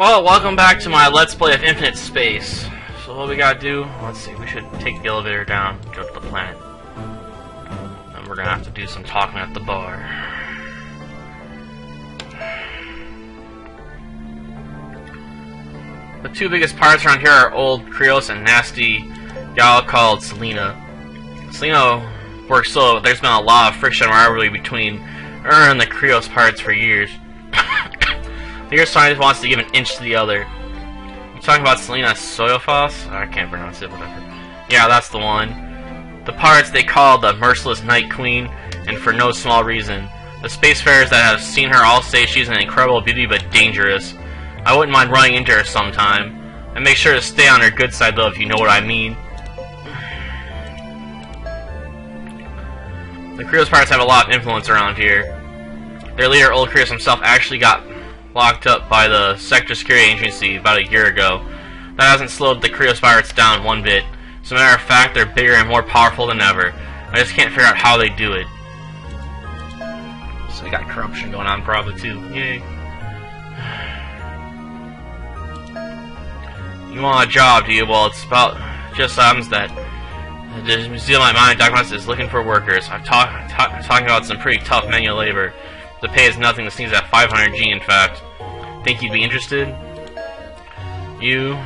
Well, welcome back to my Let's Play of Infinite Space. So what we gotta do, let's see, we should take the elevator down, go to the planet. And we're gonna have to do some talking at the bar. The two biggest pirates around here are old Krios and nasty gal called Selena. Selena works slow, but there's been a lot of friction and rivalry between her and the Krios pirates for years. The Earth scientist wants to give an inch to the other. You talking about Selena Soyofos? I can't pronounce it, whatever. Yeah, that's the one. The pirates they call the Merciless Night Queen, and for no small reason. The spacefarers that have seen her all say she's an incredible beauty but dangerous. I wouldn't mind running into her sometime. And make sure to stay on her good side though, if you know what I mean. The Krios pirates have a lot of influence around here. Their leader, Old Krios himself, actually got locked up by the Sector Security Agency about a year ago. That hasn't slowed the Krios pirates down one bit. As a matter of fact, they're bigger and more powerful than ever. I just can't figure out how they do it. So we got corruption going on probably too. Yay. You want a job, do you? Well, it's about just happens that the Museum of Mind Documents is looking for workers. I'm talking about some pretty tough manual labor. The pay is nothing. The sneeze at 500G, in fact. Think you'd be interested? You?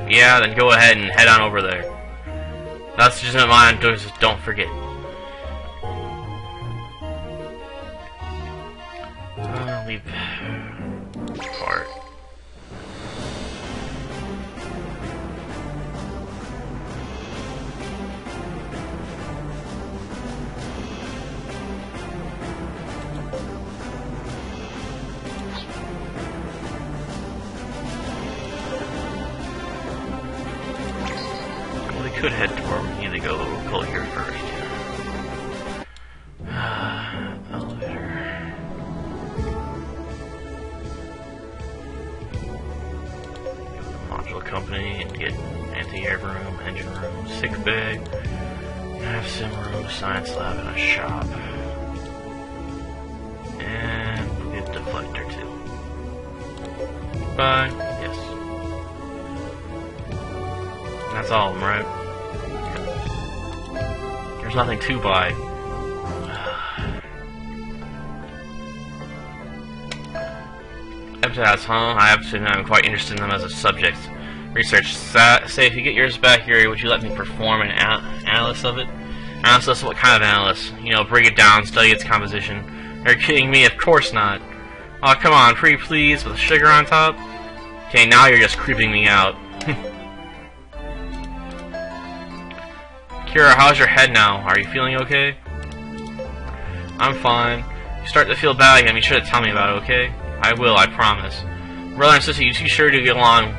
Yeah, then go ahead and head on over there. That's just in mind. Just don't forget. Leave part. Could head toward we need to go here first. Elevator. Module company and get anti-air room, engine room, sick bay, nav sim room, science lab, and a shop. And we get deflector too. Bye. Yes. And that's all of them, right? There's nothing to buy. Epitaphs, huh? I absolutely am quite interested in them as a subject. Research. Say, if you get yours back here, would you let me perform an analysis of it? Analysis? What kind of analysis? You know, break it down, study its composition. Are you kidding me? Of course not. Oh, come on, pretty please, with sugar on top? Okay, now you're just creeping me out. Kira, how's your head now? Are you feeling okay? I'm fine. If you start to feel bad again, be sure to tell me about it, okay? I will, I promise. Brother and sister, you two sure do get along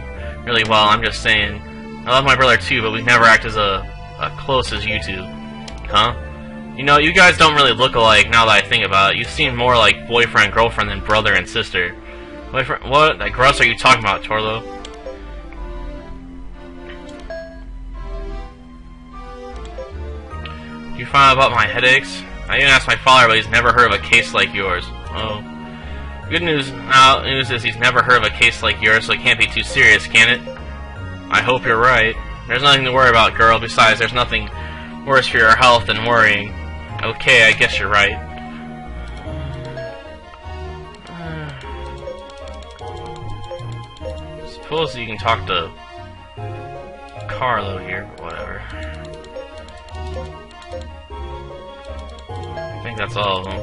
really well, I'm just saying. I love my brother too, but we've never acted as close as you two. Huh? You know, you guys don't really look alike now that I think about it. You seem more like boyfriend, girlfriend than brother and sister. Boyfriend? What? That gross are you talking about, Torlo? You find out about my headaches? I even asked my father, but he's never heard of a case like yours. Oh. Good news is he's never heard of a case like yours, so it can't be too serious, can it? I hope you're right. There's nothing to worry about, girl. Besides, there's nothing worse for your health than worrying. Okay, I guess you're right. Suppose you can talk to Carlo here, but whatever. I think that's all of them.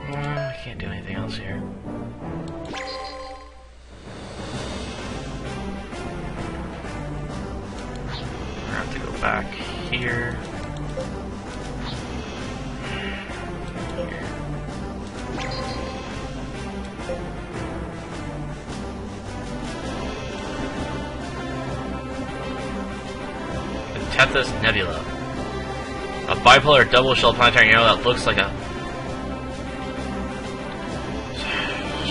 I can't do anything else here. I have to go back here. Tethys Nebula. A bipolar double-shelled planetary arrow that looks like a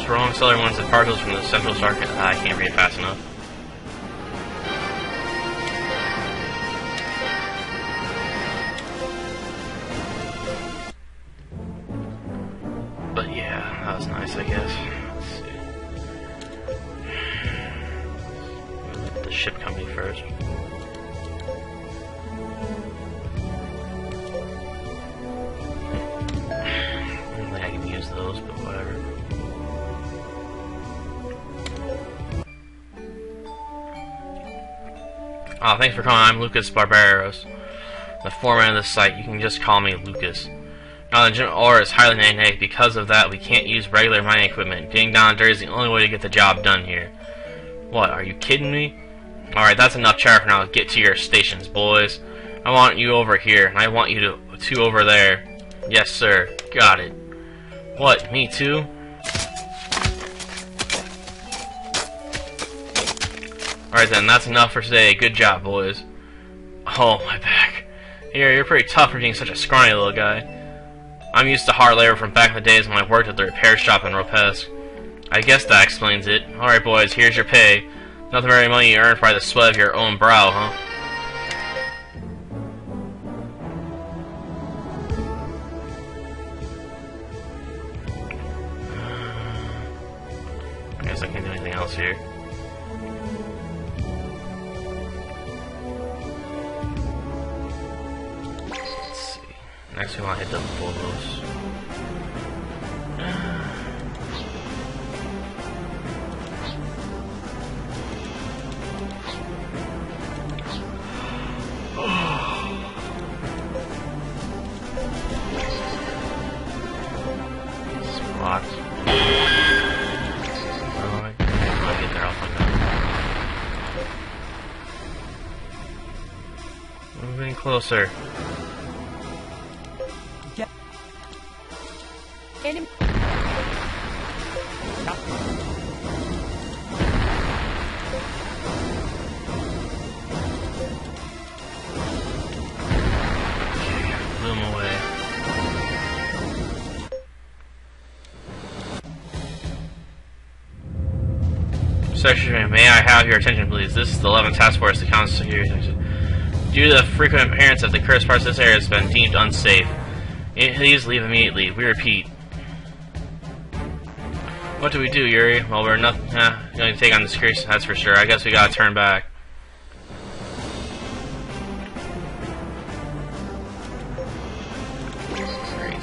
strong stellar ones and particles from the central star. I can't read fast enough. Oh, thanks for calling. I'm Lucas Barbaros, the foreman of this site. You can just call me Lucas. Now, the general ore is highly magnetic. Because of that, we can't use regular mining equipment. Getting down and dirty is the only way to get the job done here. What, are you kidding me? Alright, that's enough chatter for now. Get to your stations, boys. I want you over here, and I want you to two over there. Yes, sir. Got it. What, me too? Alright then, that's enough for today. Good job, boys. Oh, my back. You're pretty tough for being such a scrawny little guy. I'm used to hard labor from back in the days when I worked at the repair shop in Ropesque. I guess that explains it. Alright, boys, here's your pay. Nothing very money you earned by the sweat of your own brow, huh? I guess I can't do anything else here. Let's see. Next we want to hit the Lobos. Spot. Moving closer. Get enemy. Blew him away. Secretary, may I have your attention, please? This is the 11th Task Force, the Council Security Section. Due to the frequent appearance of the cursed parts, this area has been deemed unsafe. Please leave immediately. We repeat. What do we do, Yuri? Well, we're not going to take on the security, that's for sure. I guess we gotta turn back. Great.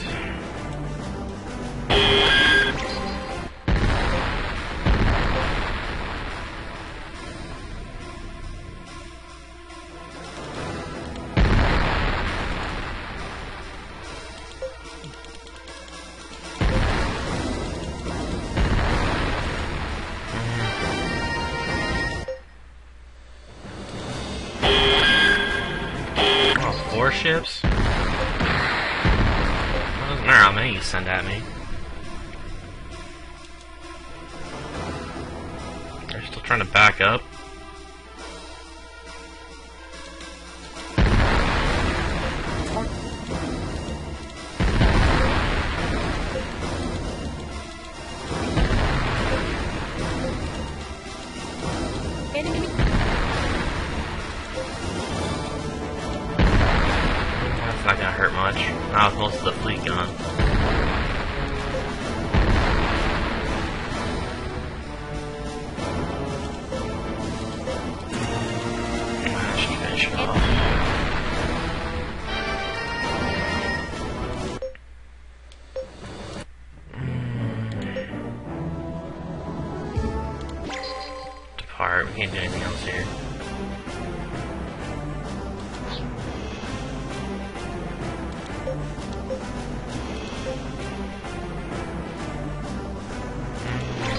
Warships? It doesn't matter how many you send at me. They're still trying to back up. Enemy. That's not gonna hurt much. Now with most of the fleet gone. That should finish it off. Depart. We can't do anything else here.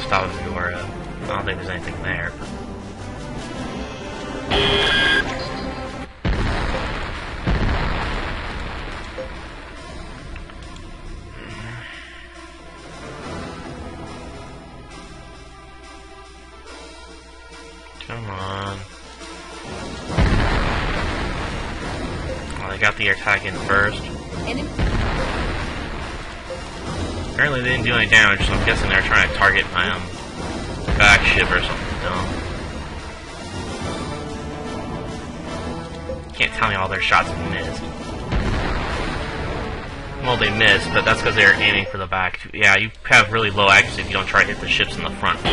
Stop if you were, I don't think there's anything there. Come on. Well, they got the attack in first. Enemy. Apparently they didn't do any damage, so I'm guessing they're trying to target my back ship or something dumb. Can't tell me all their shots missed. Well, they missed, but that's because they were aiming for the back. Yeah, you have really low accuracy if you don't try to hit the ships in the front first.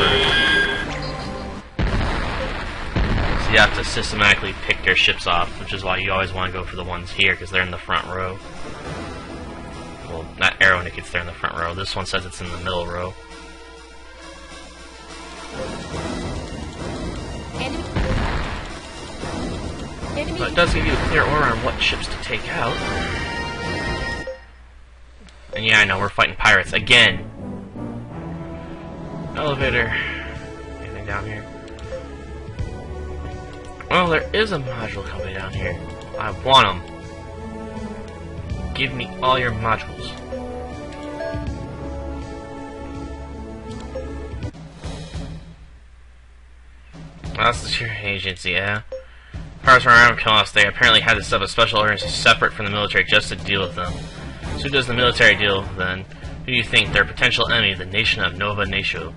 So you have to systematically pick their ships off, which is why you always want to go for the ones here, because they're in the front row. Well, that arrow indicates they're in the front row. This one says it's in the middle row. Enemy. Enemy. But it does give you a clear order on what ships to take out. And yeah, I know, we're fighting pirates again. Elevator. Anything down here? Well, there is a module company down here. I want them. Give me all your modules. Well, that's the security agency, yeah? Pirates were around killing us. They apparently had to set up a special organization separate from the military just to deal with them. So who does the military deal with then? Who do you think? Their potential enemy, the nation of Nova Nation.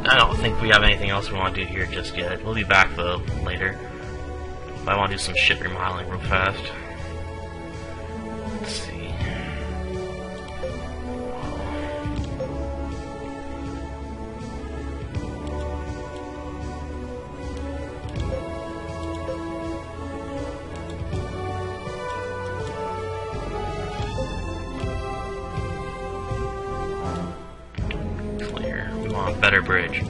I don't think we have anything else we want to do here just yet. We'll be back though later. I want to do some ship remodeling real fast. Let's see. Better bridge.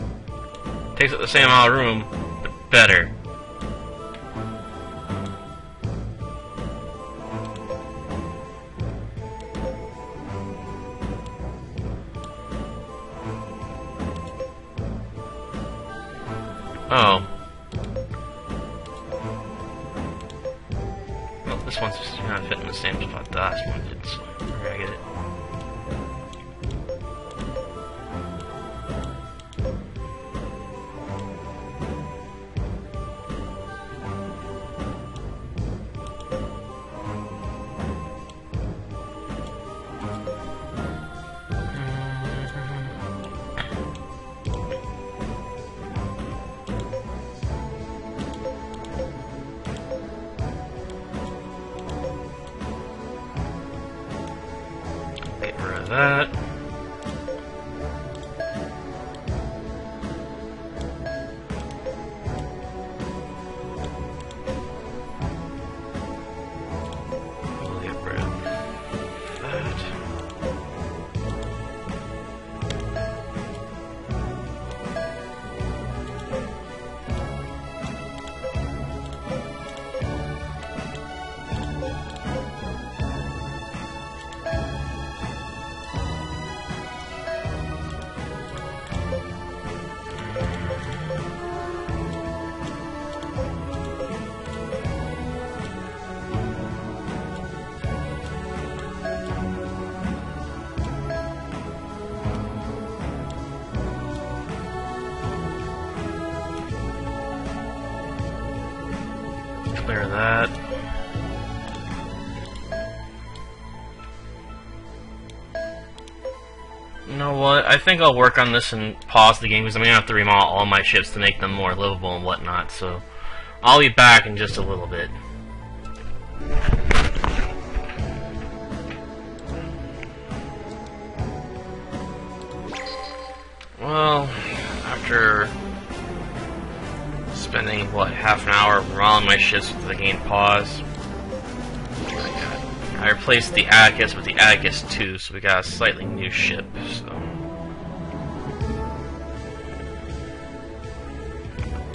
Takes up the same amount of room, but better. Oh. Well, this one's just not fitting the same spot the last one did, so I get it. That. We'll get rid of that. Clear that. You know what? I think I'll work on this and pause the game because I'm gonna have to remodel all my ships to make them more livable and whatnot. So I'll be back in just a little bit. Well, after spending, what, half an hour remodeling my ships with the game pause, I replaced the Atticus with the Atticus 2, so we got a slightly new ship, so.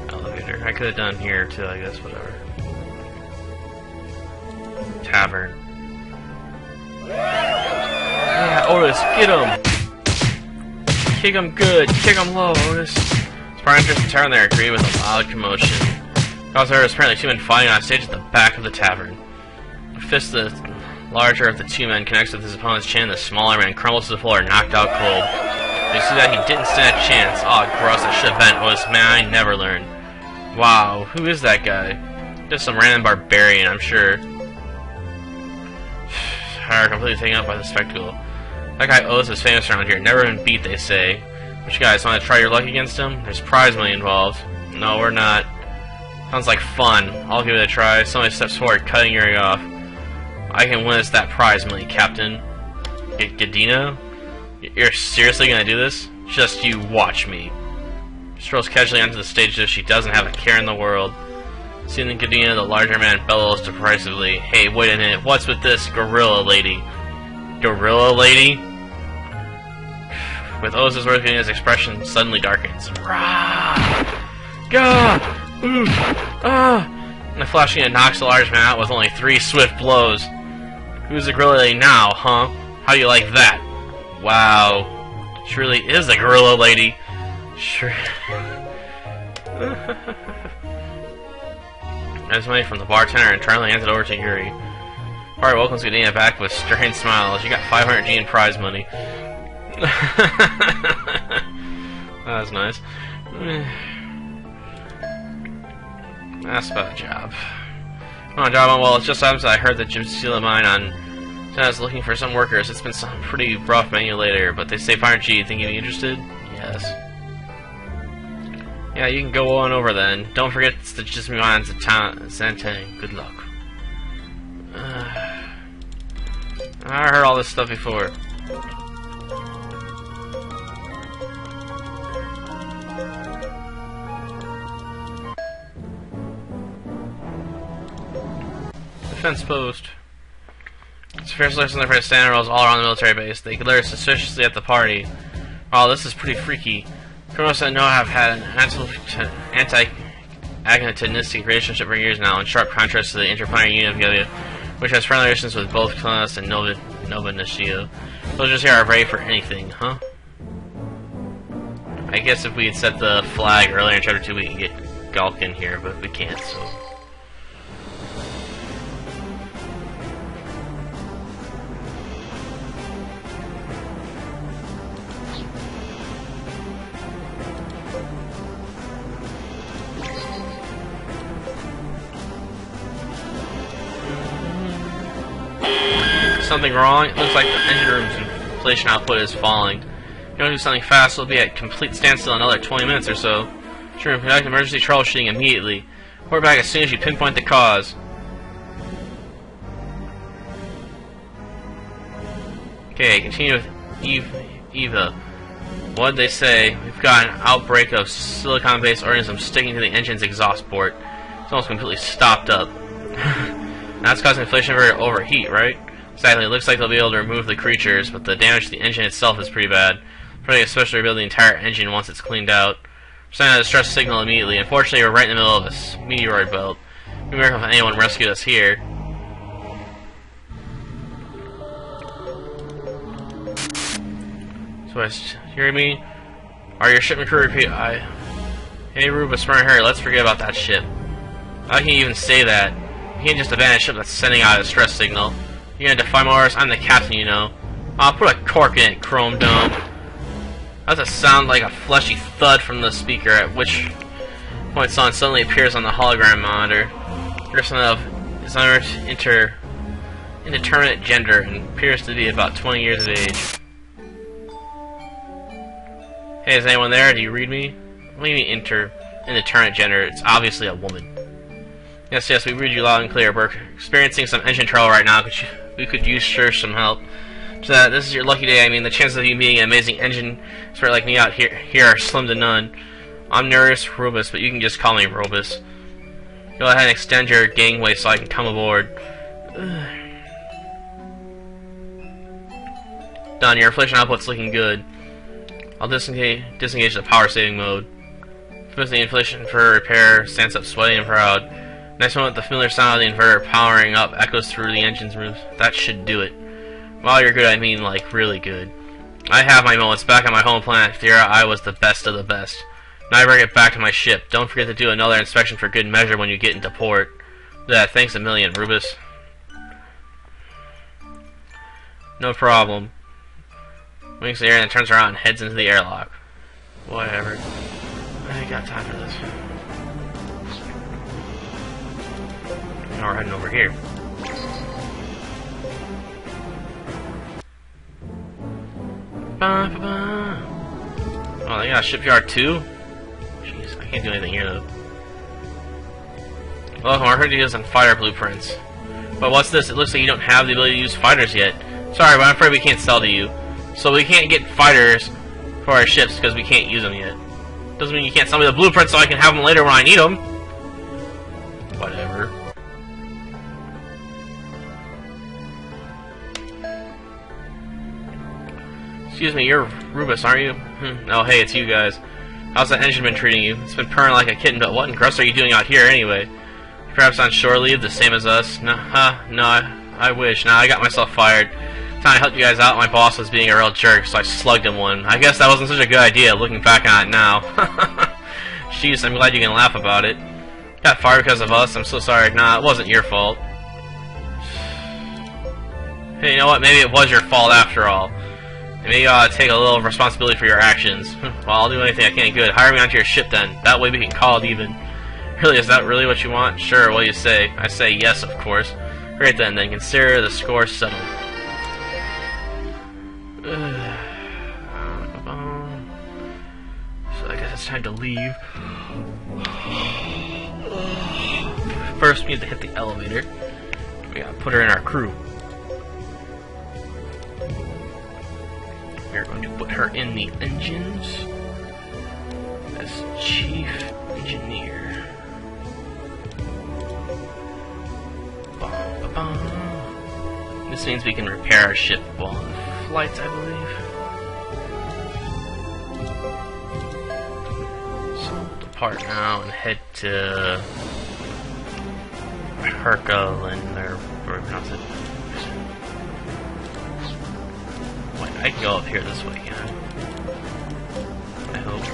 Elevator. I could have done here too, I guess, whatever. Tavern. Yeah, Otis, get him! Kick him good, kick him low, Otis. Spartans in tavern there agree with a loud commotion. Cause there was apparently two men fighting on stage at the back of the tavern. The fist of the larger of the two men connects with his opponent's chin. The smaller man crumbles to the floor, knocked out cold. You see that he didn't stand a chance. Oh, gross! I should have been Otis. Man, I never learned. Wow, who is that guy? Just some random barbarian, I'm sure. Are completely taken up by the spectacle. That guy Otis is famous around here. Never been beat, they say. But you guys want to try your luck against him? There's prize money involved. No, we're not. Sounds like fun. I'll give it a try. Somebody steps forward, cutting your ear off. I can win us that prize money, Captain. Gadina? You're seriously gonna do this? Just you watch me. Strolls casually onto the stage as if she doesn't have a care in the world. Seeing Gadina, the larger man bellows derisively. Hey, wait a minute. What's with this gorilla lady? Gorilla lady? With Otis' words, Gadina's expression suddenly darkens. Rah! Gah! Ooh! Ah! And the flashing unit knocks the large man out with only 3 swift blows. Who's the gorilla lady now, huh? How do you like that? Wow. She really is a gorilla lady. Sure. That's money from the bartender and Charlie hands it over to Yuri. Alright, welcomes Gadina back with strained smiles. You got 500 G in prize money. That was nice. That's about a job. On job, well, it just happens that I heard that Jim's stealing mine on. I was looking for some workers. It's been some pretty rough menu later, but they say 500 G. Think you'd be interested? Yes. Yeah, you can go on over then. Don't forget to just move on to town. Santang. Good luck. I heard all this stuff before. Defense post. First looks on their standard roles all around the military base. They glare suspiciously at the party. Oh, this is pretty freaky. Criminals I know have had an anti-agonistic relationship for years now, in sharp contrast to the interplanetary unit of Gilead, which has friendly relations with both Klonos and Nova Nishio. Soldiers here are ready for anything, huh? I guess if we had set the flag earlier in Chapter 2, we could get Galkin here, but we can't, so... Something wrong? It looks like the engine room's inflation output is falling. You don't do something fast, it'll be at complete standstill in another 20 minutes or so. Sure, conduct emergency troubleshooting immediately. Report back as soon as you pinpoint the cause. Okay, continue with Eva. What'd they say? We've got an outbreak of silicon-based organisms sticking to the engine's exhaust port. It's almost completely stopped up. That's causing inflation to overheat, right? Exactly, it looks like they'll be able to remove the creatures, but the damage to the engine itself is pretty bad. Probably especially rebuild the entire engine once it's cleaned out. We're sending out a distress signal immediately. Unfortunately, we're right in the middle of a meteoroid belt. It'd be a miracle if anyone rescued us here. So, you hear me? Are your shipment crew repeat? Hey, Ruba, smart Harry, let's forget about that ship. How can you even say that? You can't just abandon a ship that's sending out a distress signal. You're gonna defy my orders? I'm the captain, you know. I'll put a cork in it, Chrome Dome. That's a sound like a fleshy thud from the speaker, at which point someone suddenly appears on the hologram monitor. Person of is indeterminate gender and appears to be about 20 years of age. Hey, is anyone there? Do you read me? What do you mean indeterminate gender? It's obviously a woman. Yes, we read you loud and clear. We're experiencing some engine trouble right now. We could use some help. So this is your lucky day. I mean, the chances of you meeting an amazing engine expert like me out here are slim to none. I'm Nereus Robus, but you can just call me Robus. Go ahead and extend your gangway so I can come aboard. Done. Your inflation output's looking good. I'll disengage the power saving mode. First, the inflation for repair stands up sweaty and proud. Next moment, the familiar sound of the inverter powering up echoes through the engine's roof. That should do it. While you're good, I mean, like, really good. I have my moments. Back on my home planet, Thera, I was the best of the best. Now I bring it back to my ship. Don't forget to do another inspection for good measure when you get into port. Yeah, thanks a million, Rubus. No problem. Winks the air and then turns around and heads into the airlock. Whatever. I ain't got time for this. Now we're heading over here. Oh, they got a shipyard too? Jeez, I can't do anything here though. Welcome, I heard you use on fighter blueprints. But what's this? It looks like you don't have the ability to use fighters yet. Sorry, but I'm afraid we can't sell to you. So we can't get fighters for our ships because we can't use them yet. Doesn't mean you can't sell me the blueprints so I can have them later when I need them. Whatever. Excuse me, you're Rubus, aren't you? Oh, hey, it's you guys. How's that engine been treating you? It's been purring like a kitten, but what in Grust are you doing out here anyway? Perhaps on shore leave, the same as us? No, I wish. Nah, I got myself fired. Time to help you guys out, my boss was being a real jerk, so I slugged him one. I guess that wasn't such a good idea, looking back on it now. Jeez, I'm glad you can laugh about it. Got fired because of us, I'm so sorry. Nah, it wasn't your fault. Hey, you know what? Maybe it was your fault after all. Maybe you ought to take a little responsibility for your actions. Well, I'll do anything I can. Good. Hire me onto your ship then. That way we can call it even. Really, is that really what you want? Sure, what do you say? I say yes, of course. Great then consider the score settled. So I guess it's time to leave. First, we need to hit the elevator. We gotta put her in our crew. We're going to put her in the engines as chief engineer. This means we can repair our ship while on flights, I believe. So we'll depart now and head to Herculand, or whatever you pronounce it. Wait, I can go up here this way, yeah. I hope.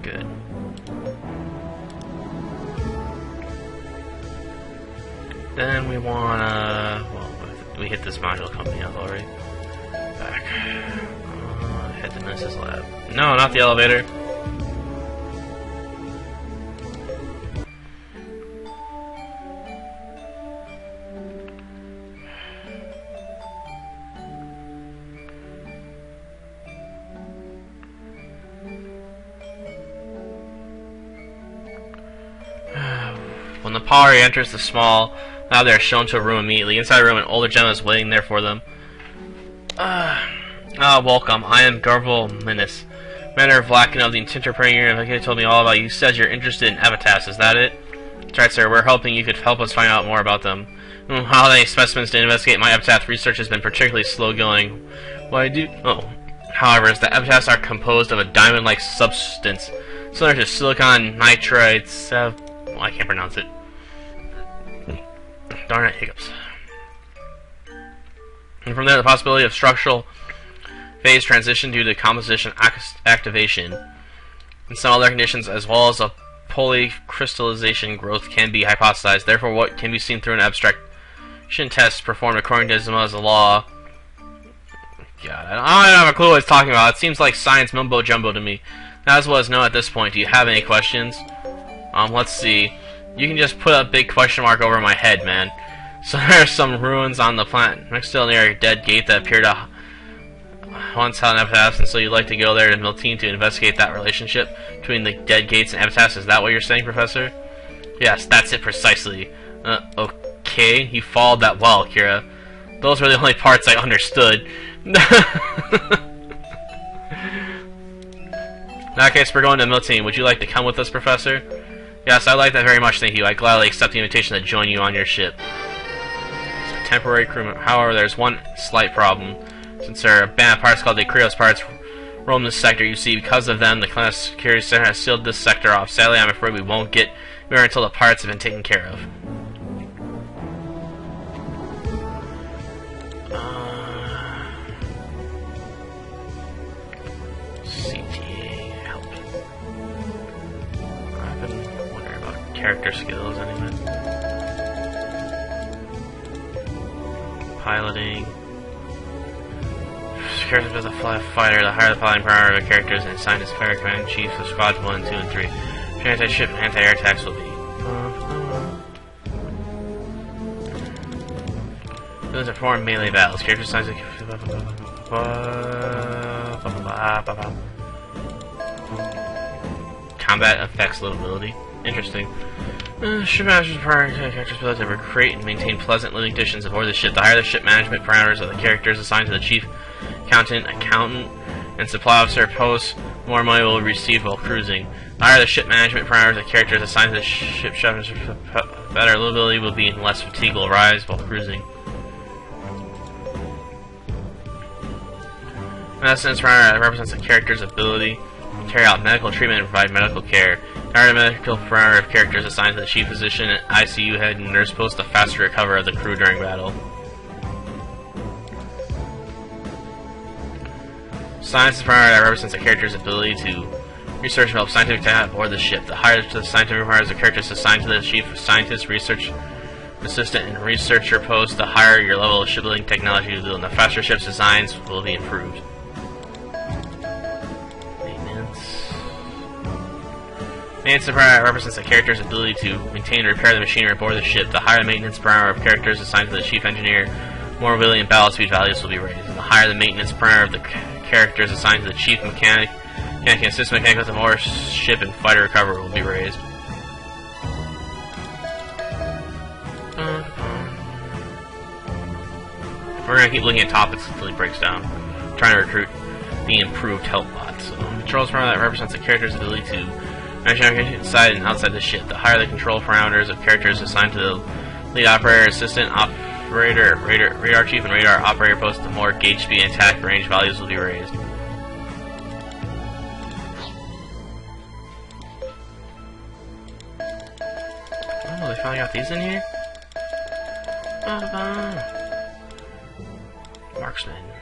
Good. Then we wanna... well, we hit this module company up already. Back. Head to Mrs. Lab. No, not the elevator. When the party enters the small, now they are shown to a room immediately. Inside the room, an older gentleman is waiting there for them. Welcome. I am Garvel Minis, Manor of Lacken of the Interpreter. Like told me all about you. Says you're interested in epitaphs. Is that it? That's right, sir. We're hoping you could help us find out more about them. How many specimens to investigate? My epitaph research has been particularly slow going. What I do? However, is the epitaphs are composed of a diamond-like substance, similar to silicon nitride. Well, I can't pronounce it. Darn it, hiccups. And from there, the possibility of structural phase transition due to composition activation and some other conditions, as well as a polycrystallization growth, can be hypothesized. Therefore, what can be seen through an abstraction test performed according to Zema's law. God, I don't have a clue what it's talking about. It seems like science mumbo jumbo to me. As well as known at this point. Do you have any questions? Let's see. You can just put a big question mark over my head, man. So there are some ruins on the planet next to near a dead gate that appear to once had an epitaph, and so you'd like to go there to Miltine to investigate that relationship between the dead gates and epitaphs. Is that what you're saying, Professor? Yes, that's it precisely. Okay, you followed that well, Kira. Those were the only parts I understood. In that case, we're going to Miltine. Would you like to come with us, Professor? Yes, I'd like that very much, thank you. I gladly accept the invitation to join you on your ship. It's a temporary crewman. However, there's one slight problem. Since there are a band of parts called the Krios parts roam this sector, you see, because of them, the Class Security Center has sealed this sector off. Sadly, I'm afraid we won't get there until the parts have been taken care of. Character skills, anyway. Piloting. Character as a fighter. The higher the piloting power of a character is assigned as fire command chief of squads 1, 2, and 3. Anti-ship and anti-air attacks will be. Those are perform melee battles. Character size of combat effects livability. Interesting. Ship managers require characters' ability to recreate and maintain pleasant living conditions aboard the ship. The higher the ship management parameters of the characters assigned to the chief accountant, and supply officer posts, more money will be received while cruising. The higher the ship management parameters of the characters assigned to the ship better livability will be, and less fatigue will rise while cruising. An essence parameter represents a character's ability to carry out medical treatment and provide medical care. The medical parameter of characters assigned to the chief physician, ICU head, and nurse post the faster recovery of the crew during battle. Science parameter represents a character's ability to research and develop scientific data aboard the ship. The higher the scientific parameters of characters assigned to the chief scientist, research assistant, and researcher post, the higher your level of shipbuilding technology will do, and the faster ship's designs will be improved. Maintenance parameter represents a character's ability to maintain and repair the machinery aboard the ship. The higher the maintenance parameter of characters assigned to the chief engineer, more mobility and battle speed values will be raised. And the higher the maintenance parameter of the characters assigned to the chief mechanic and assistant mechanic, the more ship and fighter recovery will be raised. We're gonna keep looking at topics until he breaks down. I'm trying to recruit the improved help bot. So, controls parameter that represents a character's ability to manage navigation inside and outside the ship. The higher the control parameters of characters assigned to the lead operator, assistant operator, radar chief, and radar operator post, the more gauge speed and attack range values will be raised. Oh, they finally got these in here? Marksman.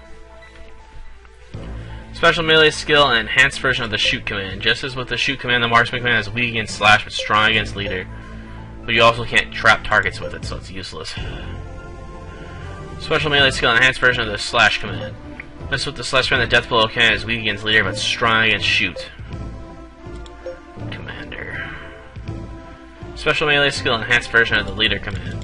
Special melee skill and enhanced version of the shoot command. Just as with the shoot command, the marksman command is weak against slash but strong against leader. But you also can't trap targets with it, so it's useless. Special melee skill and enhanced version of the slash command. Just with the slash command, the death blow command is weak against leader but strong against shoot. Commander. Special melee skill and enhanced version of the leader command.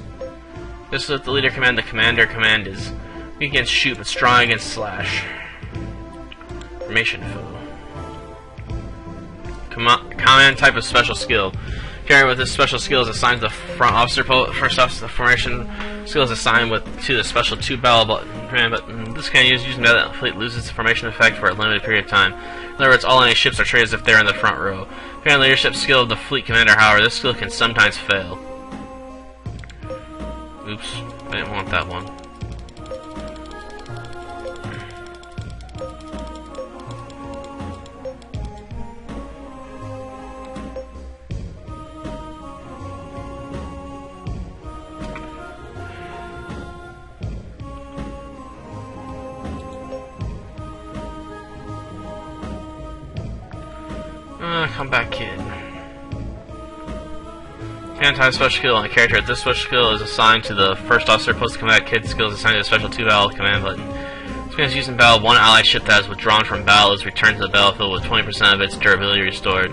Just with the leader command, the commander command is weak against shoot but strong against slash. Formation foe. Command type of special skill. Carrier with this special skill is assigned to the front officer post. First officer, the formation skill is assigned to the special 2 battle button. But this can use using that fleet loses the formation effect for a limited period of time. In other words, all enemy ships are treated as if they're in the front row. Command leadership skill of the fleet commander, however, this skill can sometimes fail. Oops, I didn't want that one. Come back, kid. Anti special skill on a character. This special skill is assigned to the first officer post combat. Kid skill is assigned to the special 2 battle command button. This command is used in battle. One allied ship that is withdrawn from battle is returned to the battlefield with 20% of its durability restored.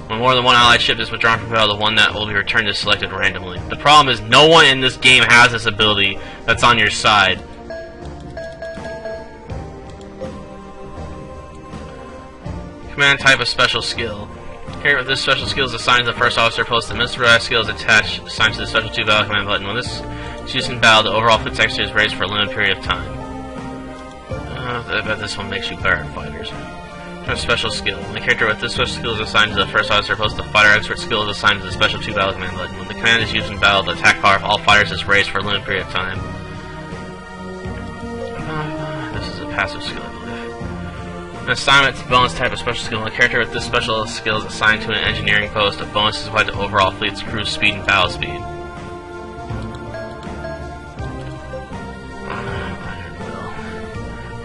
When more than one allied ship is withdrawn from battle, the one that will be returned is selected randomly. The problem is no one in this game has this ability that's on your side. Command type of special skill. Carrier with this special skill is assigned to the first officer post. The Mr. skill is attached, assigned to the special 2 battle command button. When this is used in battle, the overall fleet texture is raised for a limited period of time. I bet this one makes you better at fighters. Special skill. The character with this special skill is assigned to the first officer post. The fighter expert skill is assigned to the special 2 battle command button. When the command is used in battle, the attack power of all fighters is raised for a limited period of time. This is a passive skill, I believe. An assignment to bonus type of special skill. The character with this special skill is assigned to an engineering post. A bonus is applied to overall fleet's cruise speed and battle speed.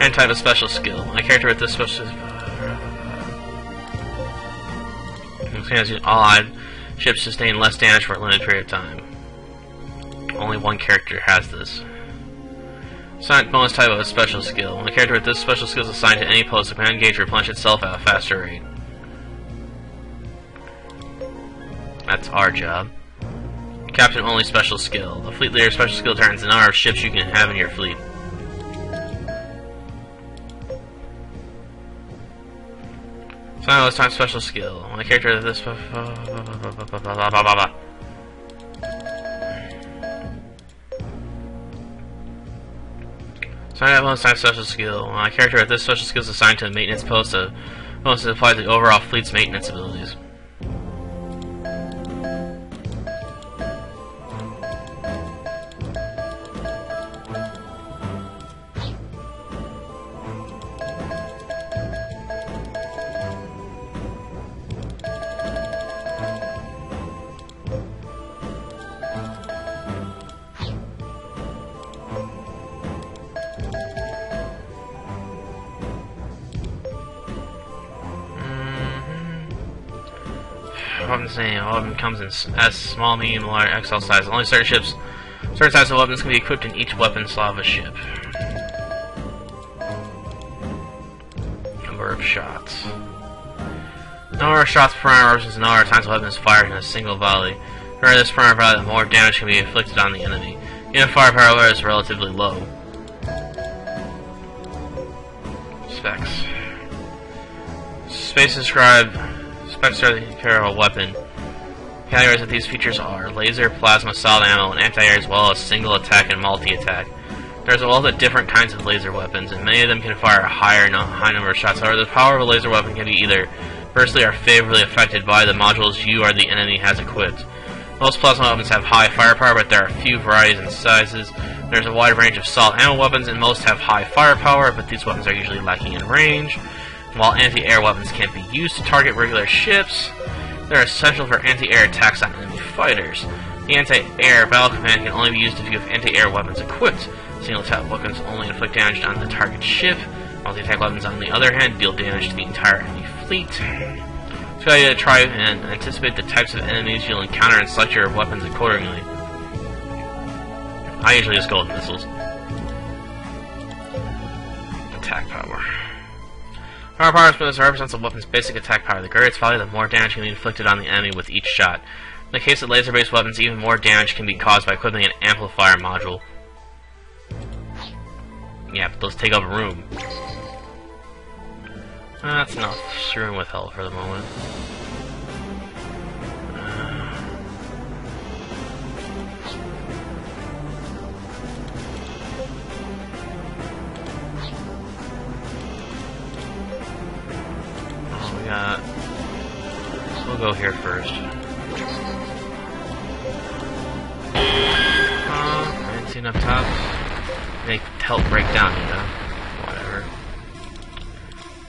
And type of special skill. A character with this special all allied ships sustain less damage for a limited period of time. Only one character has this. Assigned bonus type of a special skill. When a character with this special skill is assigned to any post, the command gauge will replenish itself at a faster rate. That's our job. Captain only special skill. The fleet leader special skill determines the number of ships you can have in your fleet. Assigned bonus type special skill. When a character with this Assigned at bonus type special skill. When a character with this special skill is assigned to a maintenance post, a bonus is applied to the overall fleet's maintenance abilities. weapon's name. A weapon comes in S, small, medium, large, XL size. Only certain sizes of weapons can be equipped in each weapon slot of a ship. Number of shots. Number of shots per round represents the number of times a weapon is fired in a single volley. For this per round volley, the more damage can be inflicted on the enemy. Unit firepower is relatively low. Specs. Specs describe the carry of a weapon. Categories of these features are laser, plasma, solid ammo, and anti-air, as well as single attack and multi-attack. There's a lot of different kinds of laser weapons, and many of them can fire a high number of shots. However, the power of a laser weapon can be either versely or favorably affected by the modules you or the enemy has equipped. Most plasma weapons have high firepower, but there are a few varieties and sizes. There's a wide range of solid ammo weapons, and most have high firepower, but these weapons are usually lacking in range. While anti-air weapons can't be used to target regular ships, they're essential for anti-air attacks on enemy fighters. The anti-air battle command can only be used if you have anti-air weapons equipped. Single attack weapons only inflict damage on the target ship. Multi-attack weapons, on the other hand, deal damage to the entire enemy fleet. So you gotta try and anticipate the types of enemies you'll encounter and select your weapons accordingly. I usually just go with missiles. Attack power. Firepower represents a weapon's basic attack power. The greater its value, the more damage can be inflicted on the enemy with each shot. In the case of laser-based weapons, even more damage can be caused by equipping an amplifier module. Yeah, but those take up room. That's enough screwing with hell for the moment. We'll go here first. I didn't see enough tops. They help break down, you know. Whatever.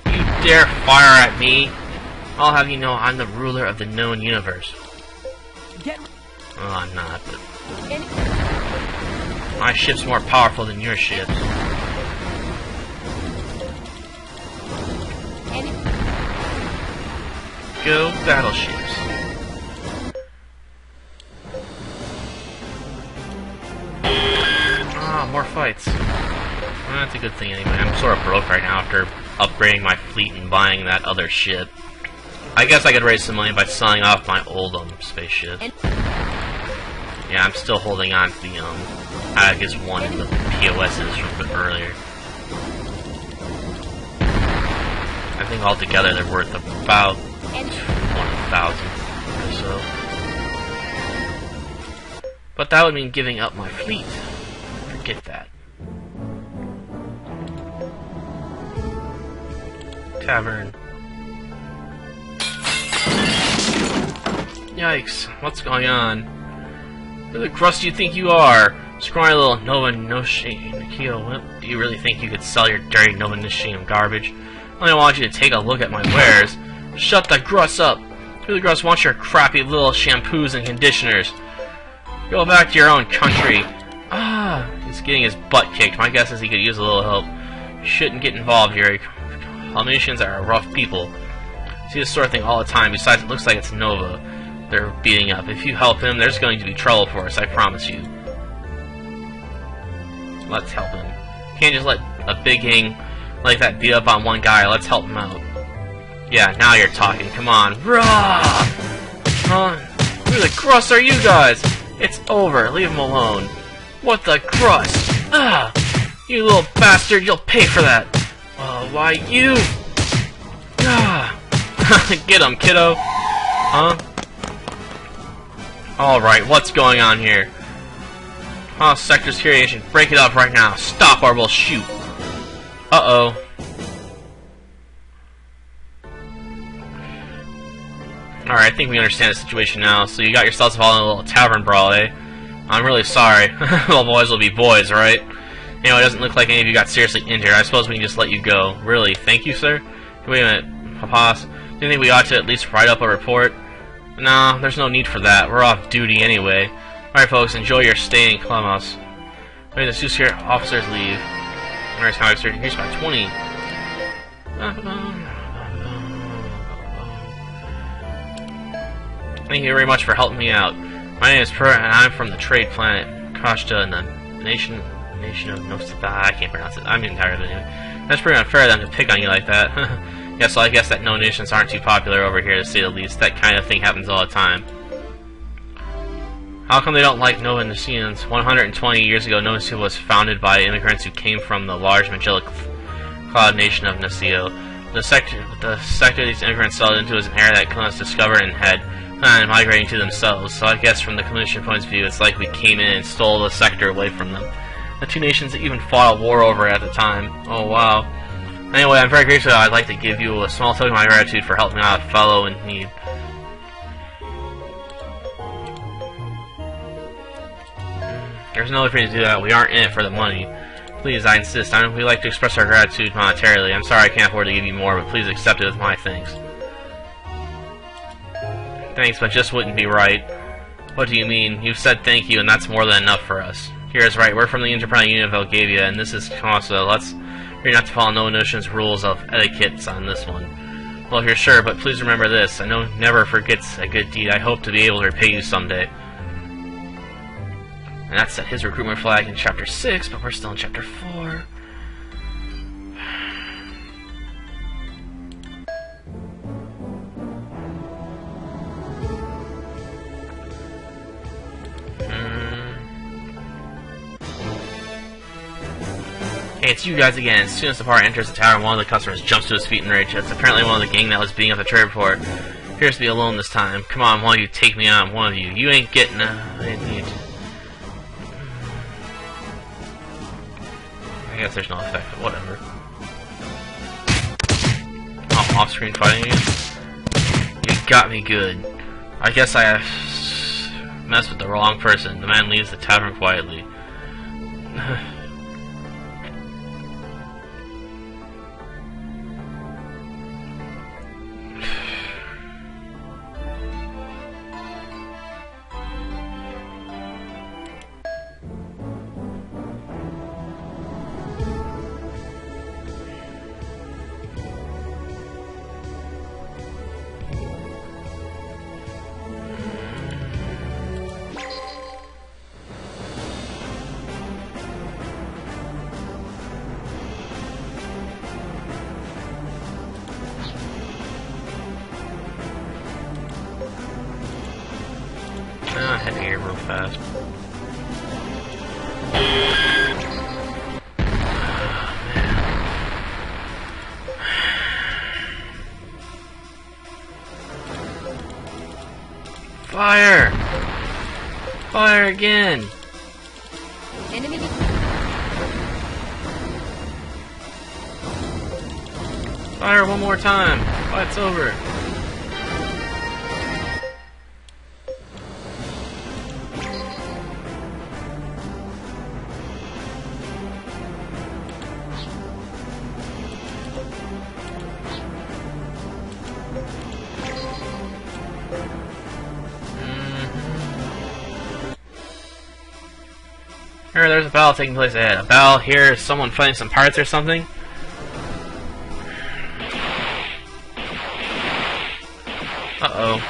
You dare fire at me? I'll have you know I'm the ruler of the known universe. Well, I'm not, but my ship's more powerful than your ship's. Go battleships. Ah, more fights. Well, that's a good thing anyway. I'm sort of broke right now after upgrading my fleet and buying that other ship. I guess I could raise some money by selling off my old spaceship. Yeah, I'm still holding on to the Agus 1 and the POSs from earlier. I think altogether they're worth about 1,000 or so. But that would mean giving up my fleet. Forget that. Tavern. Yikes, what's going on? Who the crust do you think you are? Scrawny little Nova Nishian wimp. Do you really think you could sell your dirty Nova Nishian garbage? I only want you to take a look at my wares. Shut the Gruss up! Who the Gruss wants your crappy little shampoos and conditioners? Go back to your own country. Ah, he's getting his butt kicked. My guess is he could use a little help. You shouldn't get involved here. Helmutians are rough people. See this sort of thing all the time. Besides, it looks like it's Nova they're beating up. If you help him, there's going to be trouble for us, I promise you. Let's help him. Can't just let a big gang like that beat up on one guy. Let's help him out. Yeah, now you're talking. Come on. Rah! Who the crust are you guys? It's over. Leave him alone. What the crust? Ah! You little bastard, you'll pay for that. Why you? Ah! Get him, kiddo. Huh? Alright, what's going on here? Sector security agent, break it up right now. Stop or we'll shoot. Uh-oh. Alright, I think we understand the situation now. So you got yourselves involved in a little tavern brawl, eh? I'm really sorry. Well, boys will be boys, right? You know, it doesn't look like any of you got seriously injured. I suppose we can just let you go. Really? Thank you, sir? Wait a minute, Papas. Do you think we ought to at least write up a report? No, there's no need for that. We're off duty anyway. Alright, folks, enjoy your stay in Clubhouse. Wait, the Susker officers leave. Alright, comics are increased by 20. Thank you very much for helping me out. My name is Per, and I'm from the trade planet Koshta in the nation of Nostaba. I can't pronounce it. I'm getting tired of it anyway. That's pretty unfair of them to pick on you like that. Yes, well, I guess that no nations aren't too popular over here, to say the least. That kind of thing happens all the time. How come they don't like Nova Naceans? 120 years ago, Nova Nacean was founded by immigrants who came from the large Magellanic Cloud nation of Naceo. The sector these immigrants settled into was an area that Columbus discovered and had planned on migrating to themselves. So I guess from the Commission point of view, it's like we came in and stole the sector away from them. The two nations even fought a war over it at the time. Oh wow. Anyway, I'm very grateful. I'd like to give you a small token of my gratitude for helping out a fellow in need. There's no other way to do that. We aren't in it for the money. Please, I insist. We'd like to express our gratitude monetarily. I'm sorry I can't afford to give you more, but please accept it with my thanks. Thanks, but just wouldn't be right. What do you mean? You've said thank you, and that's more than enough for us. Here is right. We're from the Interplanet Union of Elgavia, and this is Kosa. We're not to follow no notion's rules of etiquette on this one. Well, if you're sure, but please remember this. I know never forgets a good deed. I hope to be able to repay you someday. And that set his recruitment flag in Chapter 6, but we're still in Chapter 4. Hey, it's you guys again. As soon as the party enters the tower, one of the customers jumps to his feet in rage. It's apparently one of the gang that was beating up the trade report. Appears to be alone this time. Come on, one of you, take me on. One of you. You ain't getting I guess there's no effect, but whatever. Oh, off-screen fighting again? You got me good. I guess I have messed with the wrong person. The man leaves the tavern quietly. I had to get real fast. Fire! Fire again! Enemy. Fire one more time! Fight's over! Here, there's a battle taking place ahead. A battle here, is someone fighting some pirates or something? Uh-oh.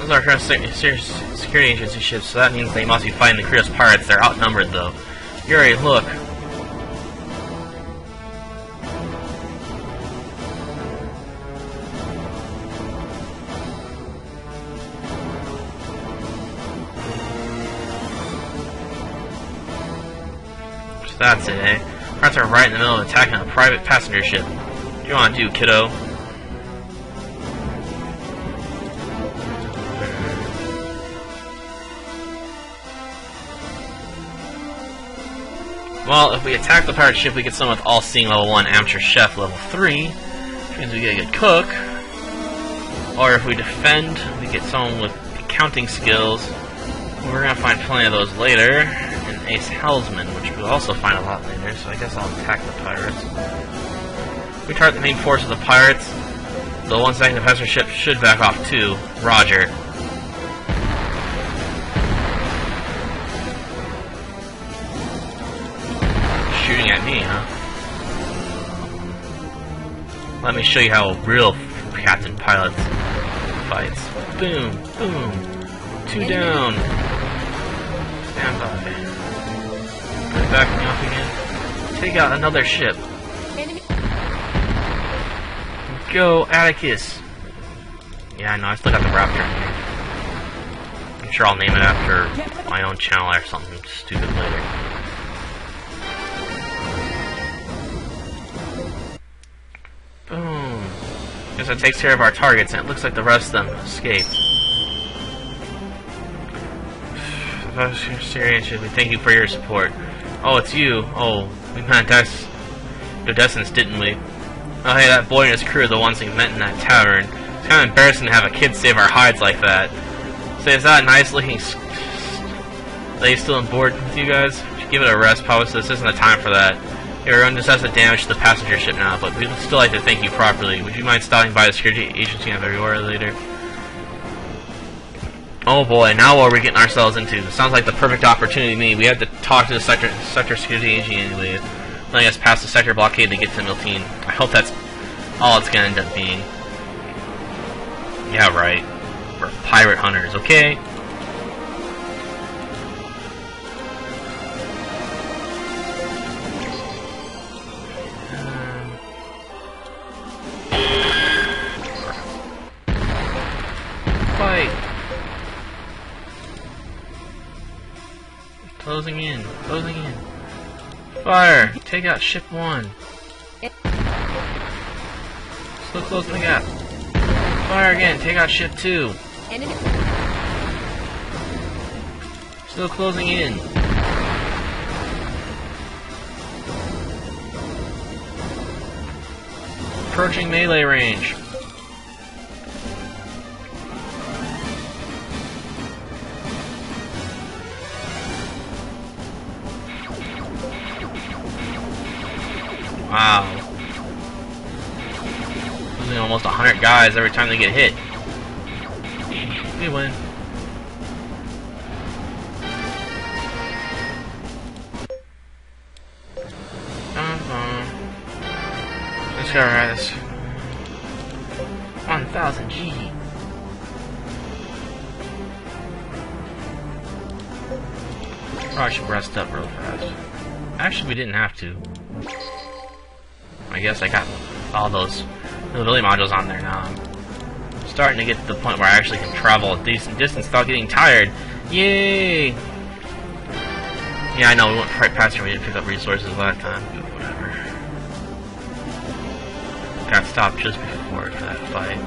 Those are current security agency ships, so that means they must be fighting the Krios pirates. They're outnumbered, though. Yuri, look. That's it, eh? Pirates are right in the middle of attacking a private passenger ship. What do you want to do, kiddo? Well, if we attack the pirate ship, we get someone with all-seeing level 1, amateur chef level 3, which means we get a good cook. Or if we defend, we get someone with accounting skills. We're gonna find plenty of those later. Ace Helmsman, which we'll also find a lot later, so I guess I'll attack the pirates. We target the main force of the pirates. The ones attacking the passenger ship should back off too. Roger. Shooting at me, huh? Let me show you how a real Captain Pilot fights. Boom, boom. 2 down. Stand by. Back me up again. Take out another ship. Enemy. Go, Atticus. Yeah, I know. I still got the Raptor in here. I'm sure I'll name it after my own channel or something stupid later. Boom. Guess that takes care of our targets, and it looks like the rest of them escaped. Seriously, thank you for your support. Oh, it's you. Oh, we met Dodescence, didn't we? Oh, hey, that boy and his crew are the ones we met in that tavern. It's kind of embarrassing to have a kid save our hides like that. Say, is that a nice looking lady still on board with you guys? Should give it a rest, probably, so this isn't the time for that. Everyone just has the damage to the passenger ship now, but we'd still like to thank you properly. Would you mind stopping by the security agency and everywhere later? Oh boy, now what are we getting ourselves into? Sounds like the perfect opportunity to me. We have to talk to the sector security agency anyway, letting us pass the sector blockade to get to Miltine. I hope that's all it's gonna end up being. Yeah, right. We're pirate hunters, okay? Fight! Closing in, closing in. Fire! Take out ship 1. Still closing the gap. Fire again, take out ship 2. Enemy. Still closing in. Approaching melee range. Wow. Losing almost 100 guys every time they get hit. We win. Let's go ride this. 1000 G. Probably should rest up real fast. Actually, we didn't have to. I guess I got all those mobility modules on there now. I'm starting to get to the point where I actually can travel a decent distance without getting tired. Yay! Yeah, I know we went right past here. We didn't pick up resources last time, but whatever. Got stopped just before for that fight.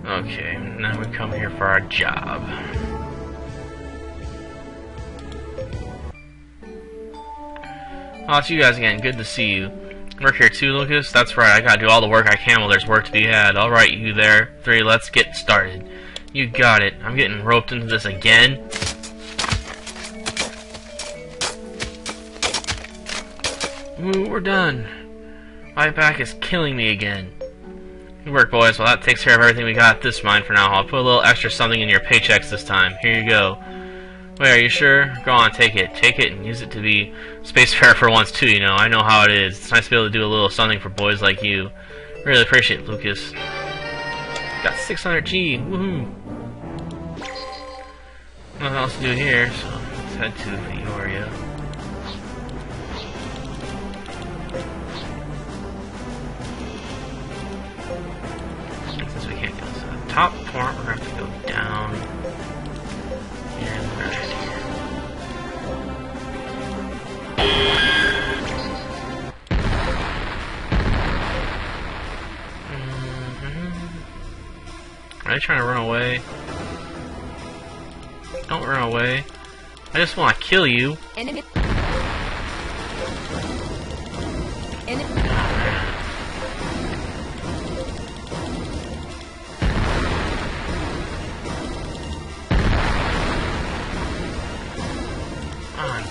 Okay, now we come here for our job. Oh, it's you guys again. Good to see you. Work here too, Lucas? That's right. I gotta do all the work I can while there's work to be had. Alright, you there. 3, let's get started. You got it. I'm getting roped into this again. Ooh, we're done. My back is killing me again. Good work, boys. Well, that takes care of everything we got at this mine for now. I'll put a little extra something in your paychecks this time. Here you go. Wait, are you sure? Go on, take it. Take it and use it to be spacefarer for once too, you know. I know how it is. It's nice to be able to do a little something for boys like you. Really appreciate it, Lucas. Got 600 G. Woohoo! Nothing else to do here, so let's head to Fioria. Since we can't go to the top point, we're going to have to go down. And we're right here. Are they trying to run away? Don't run away. I just want to kill you. Enemy. Enemy.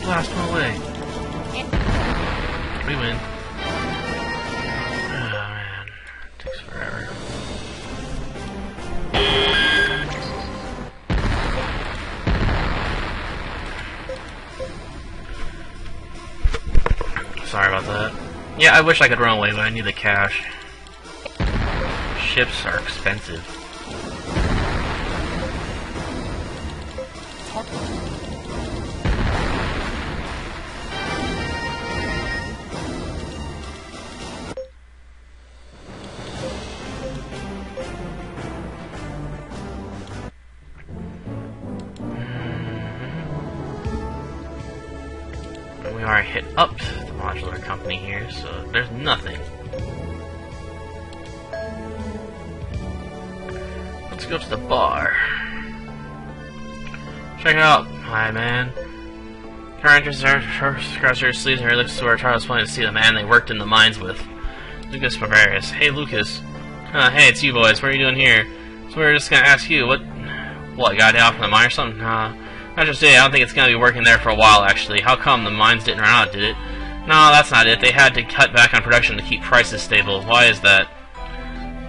Blast him away. We win. Oh man, it takes forever. sorry about that. Yeah, I wish I could run away, but I need the cash. Ships are expensive. We are hit up the modular company here, so there's nothing. Let's go to the bar. Check it out, hi man. Characters across your sleeves and her lips to where Charles wanted to see the man they worked in the mines with. Lucas Barbarius. Hey Lucas. Hey, it's you boys. What are you doing here? So we were just gonna ask you, what, you got a day off from the mine or something? Not just today, I don't think it's gonna be working there for a while actually. How come the mines didn't run out, did it? No, that's not it. They had to cut back on production to keep prices stable. Why is that?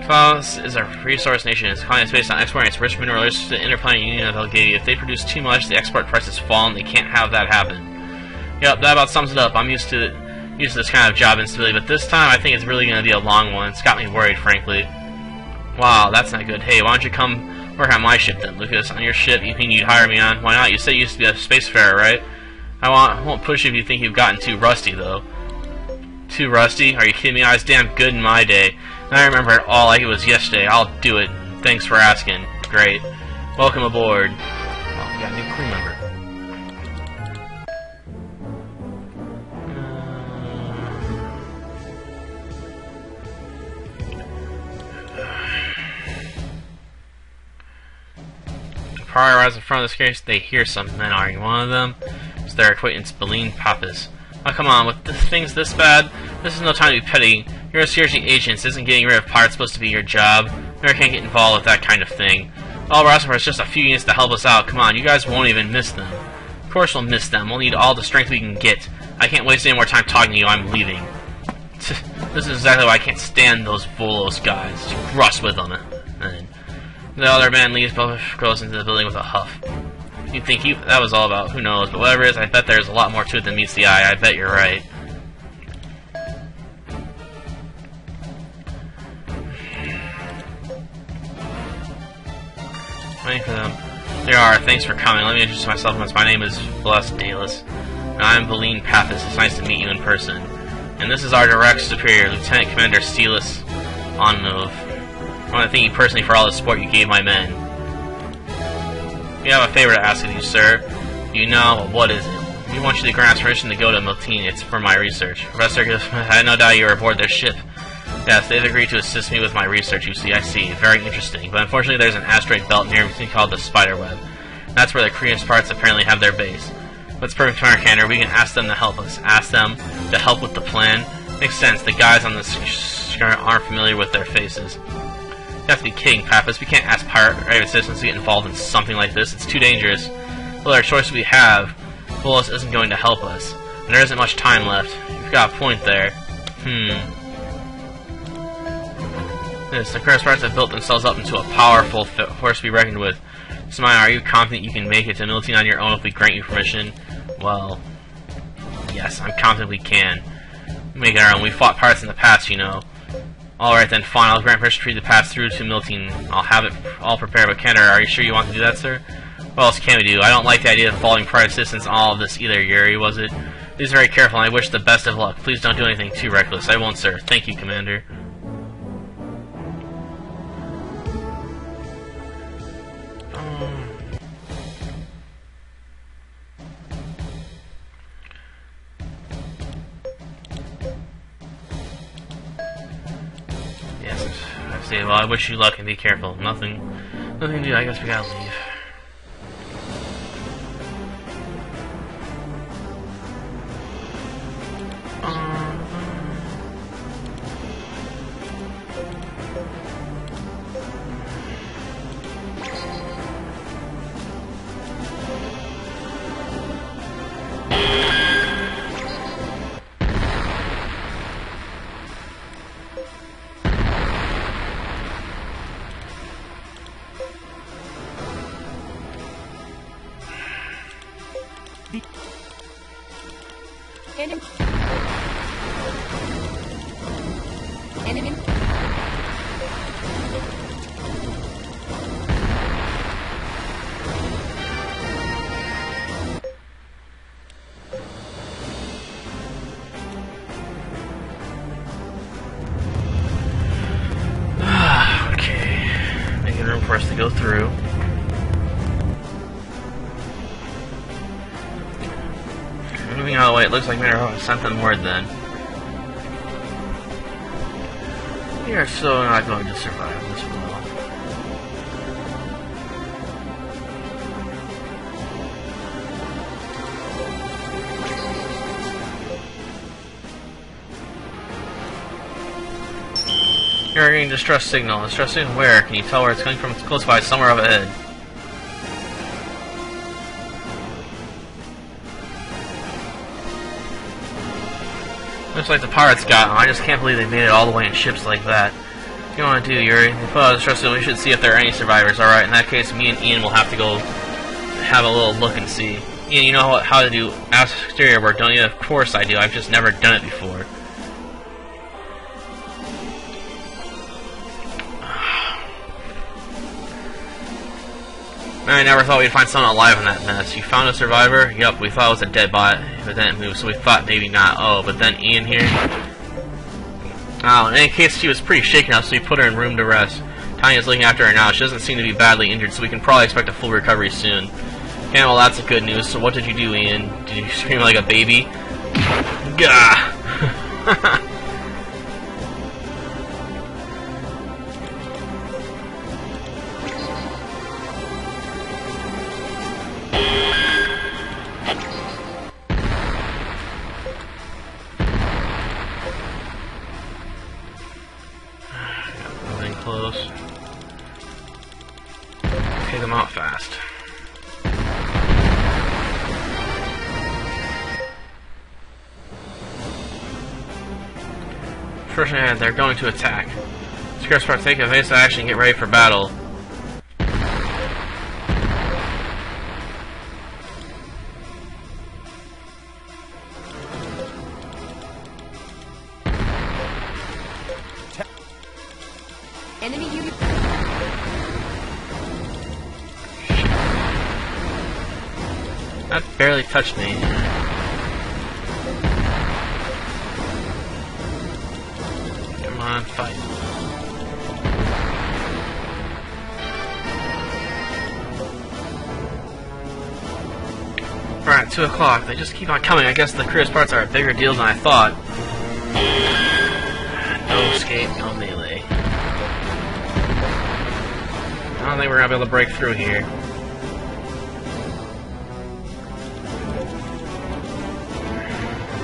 Klaus is a resource nation. Its economy is based on exporting its rich minerals to the Interplanet Union of Helgadia. If they produce too much, the export prices fall, and they can't have that happen. Yep, that about sums it up. I'm used to this kind of job instability, but this time I think it's really going to be a long one. It's got me worried, frankly. Wow, that's not good. Hey, why don't you come work on my ship then, Lucas? On your ship, you mean you'd hire me on? Why not? You said you used to be a spacefarer, right? I won't push you if you think you've gotten too rusty, though. Too rusty? Are you kidding me? I was damn good in my day. And I remember it all like it was yesterday. I'll do it. Thanks for asking. Great. Welcome aboard. Oh, we got a new crew member. Prior arrives in front of the case, they hear some men arguing. One of them is their acquaintance, Beline Pappas. Oh, come on, with things this bad, this is no time to be petty. You're a security agent. Isn't getting rid of pirates supposed to be your job? We can't get involved with that kind of thing. All we're asking for is just a few units to help us out. Come on, you guys won't even miss them. Of course we'll miss them. We'll need all the strength we can get. I can't waste any more time talking to you. I'm leaving. This is exactly why I can't stand those Volos guys. Just rust with them. And the other man leaves, both goes into the building with a huff. You'd think that was all about, who knows, but whatever it is, I bet there's a lot more to it than meets the eye. I bet you're right. Waiting for them. There are. Thanks for coming. Let me introduce myself once. My name is Bless Dalus. And I'm Beline Pappas. It's nice to meet you in person. And this is our direct superior, Lieutenant Commander Stelis Onmove. I want to thank you personally for all the support you gave my men. We have a favor to ask of you, sir. You know, what is it? We want you to grant us permission to go to Miltene. It's for my research. Professor, I had no doubt you were aboard their ship. Yes, they've agreed to assist me with my research, you see. I see. Very interesting. But unfortunately, there's an asteroid belt near me called the Spiderweb. That's where the Korean Sparks apparently have their base. What's perfect to our candor, we can ask them to help us. Ask them to help with the plan? Makes sense. The guys on the skirt aren't familiar with their faces. You have to be kidding, Pappas. We can't ask private citizens to get involved in something like this. It's too dangerous. Well, our choice we have, Volos isn't going to help us. And there isn't much time left. You've got a point there. The Korean Sparks have built themselves up into a powerful force to be reckoned with. Smile, are you confident you can make it to Miltene on your own if we grant you permission? Well, yes, I'm confident we can. We make it our own. We fought pirates in the past, you know. Alright then, fine. I'll grant permission for you to pass through to Miltene. I'll have it all prepared. But Kendra, are you sure you want to do that, sir? What else can we do? I don't like the idea of involving private citizens in all of this either, Yuri, was it? Please be very careful, and I wish the best of luck. Please don't do anything too reckless. I won't, sir. Thank you, Commander. Yes, I say, well, I wish you luck and be careful. Nothing to do. I guess we gotta leave. Enemy. Okay. Making room for us to go through. Moving out of the way, it looks like Mineral sent them word then. We are so not going to survive this well. You're getting distress signal. Distress signal where? Can you tell where it's coming from? It's close by, somewhere up ahead. Looks like the pirates got them. I just can't believe they made it all the way in ships like that. What do you want to do, Yuri? They put out a distress signal. We should see if there are any survivors. Alright, in that case, me and Ian will have to go have a little look and see. Ian, you know how to do exterior work, don't you? Of course I do. I've just never done it before. I never thought we'd find someone alive in that mess. You found a survivor? Yup, we thought it was a dead body, but then it moved, so we thought maybe not. Oh, but then Ian here? Oh, in any case, she was pretty shaken up, so we put her in room to rest. Tanya's looking after her now. She doesn't seem to be badly injured, so we can probably expect a full recovery soon. Okay, well, that's good news. So what did you do, Ian? Did you scream like a baby? Gah! Close. Take them out fast. First hand, they're going to attack. Scarce part, take evasive action and get ready for battle. Enemy unit. That barely touched me. Come on, fight. Alright, 2 o'clock. They just keep on coming. I guess the curious parts are a bigger deal than I thought. No escape, no melee. I don't think we're gonna be able to break through here.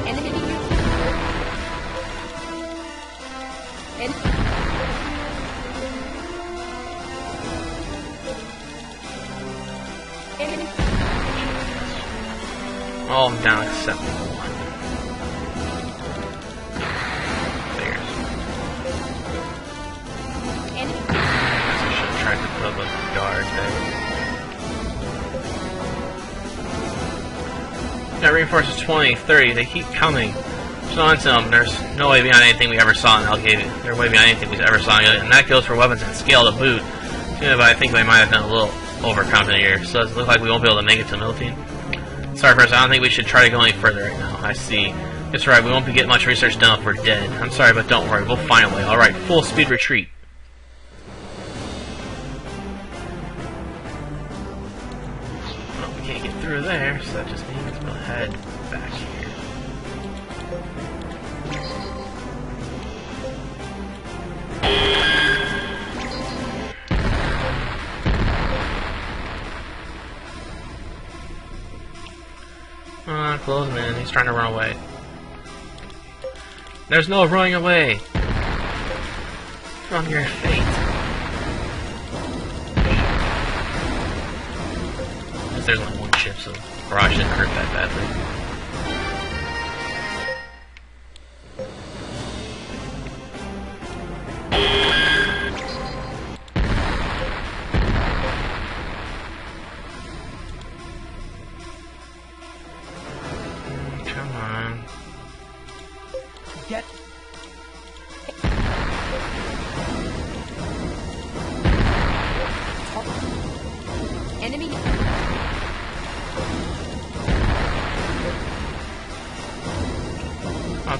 Enemy unit. Enemy. All of them down except one. Figures. Enemy. I should have tried to put up a guard there. That reinforces 20, 30. They keep coming. So on to them. There's no way beyond anything we ever saw in Algavia. There's way beyond anything we ever saw in Algavia. And that goes for weapons and scale to boot. Yeah, but I think we might have done a little overconfident here. So does it look like we won't be able to make it to Milton? Sorry, first, I don't think we should try to go any further right now. I see. It's right, we won't be getting much research done if we're dead. I'm sorry, but don't worry, we'll find a way. Alright, full speed retreat. Well, we can't get through there, so that just means we'll head back here. Close him in. He's trying to run away. There's no running away from your fate. Because there's only one ship, so Barrage didn't hurt that badly.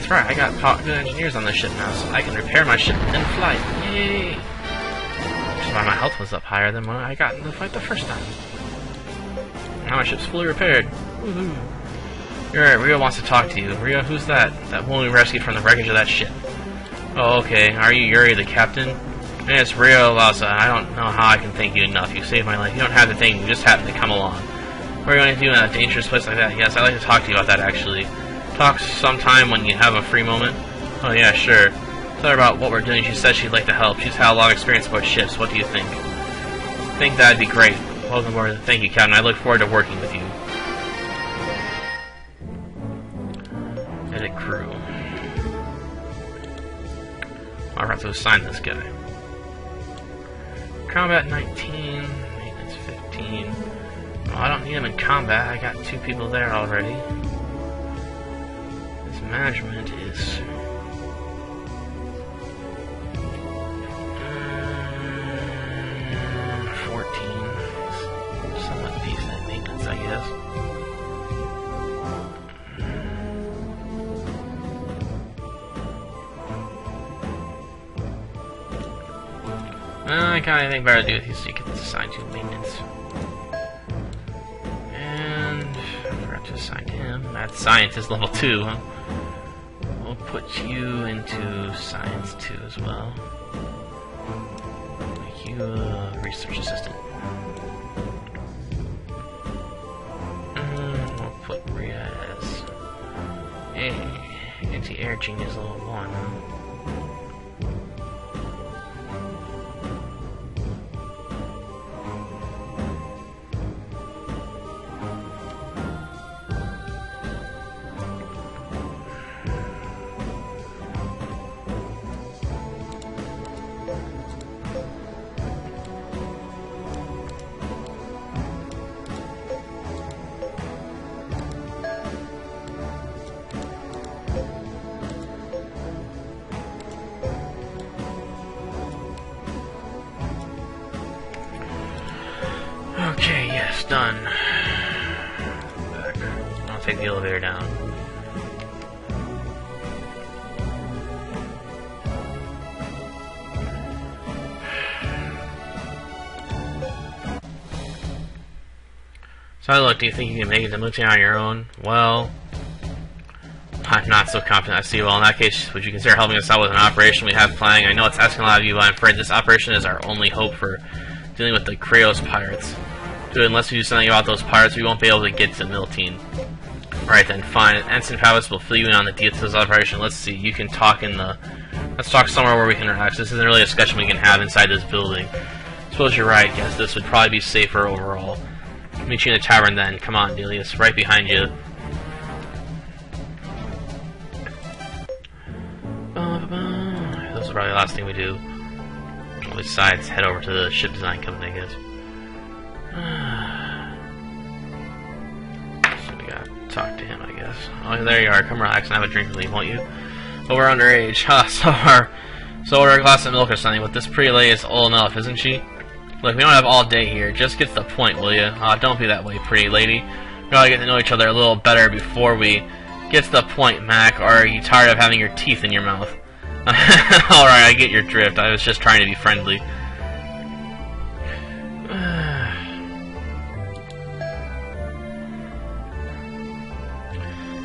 that's right, I got good engineers on this ship now, so I can repair my ship in flight. Yay! Which is why my health was up higher than when I got in the fight the first time. Now my ship's fully repaired. Woohoo! You're right, Rio wants to talk to you. Rio, who's that? That woman we rescued from the wreckage of that ship. Oh, okay. Are you Yuri, the captain? Yeah, it's Rio Lhasa. I don't know how I can thank you enough. You saved my life. You don't have to thank me. You just happened to come along. What are you going to do in a dangerous place like that? Yes, I'd like to talk to you about that, actually. Talk sometime when you have a free moment. Oh, yeah, sure. Tell her about what we're doing. She said she'd like to help. She's had a lot of experience about ships. What do you think? I think that'd be great. Welcome aboard. Thank you, Captain. I look forward to working with you. Edit crew. I'll have to assign this guy. Combat 19, maintenance 15. Oh, I don't need him in combat. I got 2 people there already. His management is 14. Somewhat decent maintenance, I guess. I kind of think better to do with you so you get assigned to maintenance. And I forgot to assign him. That's scientist level 2, huh? We'll put you into science 2 as well. Make you a research assistant. And we'll put Rhea as a anti-air genius level 1, huh? Okay, yes, done. Back. I'll take the elevator down. So look, do you think you can make it to Mutia on your own? Well, I'm not so confident. I see. Well, in that case, would you consider helping us out with an operation we have planning? I know it's asking a lot of you, but I'm afraid this operation is our only hope for dealing with the Krios pirates. Dude, unless we do something about those pirates, we won't be able to get to Miltine. Alright then, fine. Ensign Pavis will fill you in on the details of this operation. Let's see, you can talk in the... Let's talk somewhere where we can relax. This isn't really a discussion we can have inside this building. I suppose you're right, yes, this would probably be safer overall. Meet you in the tavern then. Come on, Delius. Right behind you. This is probably the last thing we do. Besides, head over to the ship design company, I guess. So we gotta talk to him, I guess. Oh, there you are. Come relax and have a drink and leave, won't you? But we're underage. Huh, so order a glass of milk or something, but this pretty lady is old enough, isn't she? Look, we don't have all day here. Just get to the point, will you? Don't be that way, pretty lady. We gotta get to know each other a little better before we get to the point, Mac. Or are you tired of having your teeth in your mouth? Alright, I get your drift. I was just trying to be friendly.